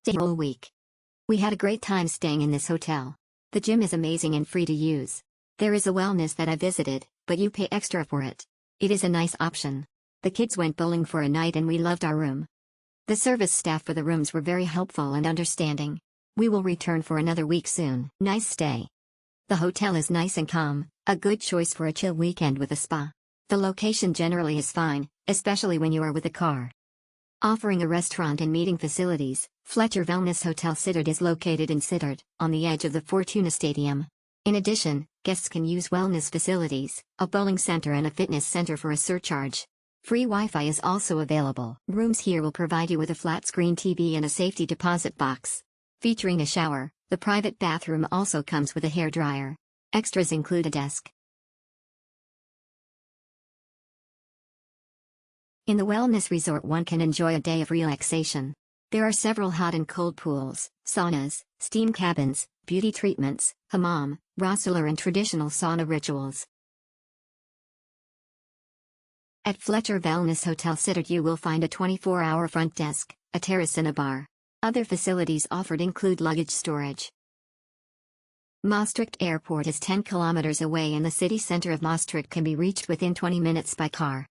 Stay all week. We had a great time staying in this hotel. The gym is amazing and free to use. There is a wellness that I visited, but you pay extra for it. It is a nice option. The kids went bowling for a night and we loved our room. The service staff for the rooms were very helpful and understanding. We will return for another week soon. Nice stay. The hotel is nice and calm, a good choice for a chill weekend with a spa. The location generally is fine, especially when you are with a car. Offering a restaurant and meeting facilities, Fletcher Wellness-Hotel Sittard is located in Sittard, on the edge of the Fortuna Stadium. In addition, guests can use wellness facilities, a bowling center and a fitness center for a surcharge. Free Wi-Fi is also available. Rooms here will provide you with a flat-screen TV and a safety deposit box. Featuring a shower, the private bathroom also comes with a hairdryer. Extras include a desk. In the wellness resort one can enjoy a day of relaxation. There are several hot and cold pools, saunas, steam cabins, beauty treatments, Hammam, Rasulor and traditional sauna rituals. At Fletcher Wellness-Hotel Sittard you will find a 24-hour front desk, a terrace and a bar. Other facilities offered include luggage storage. Maastricht Airport is 10 kilometers away and the city center of Maastricht can be reached within 20 minutes by car.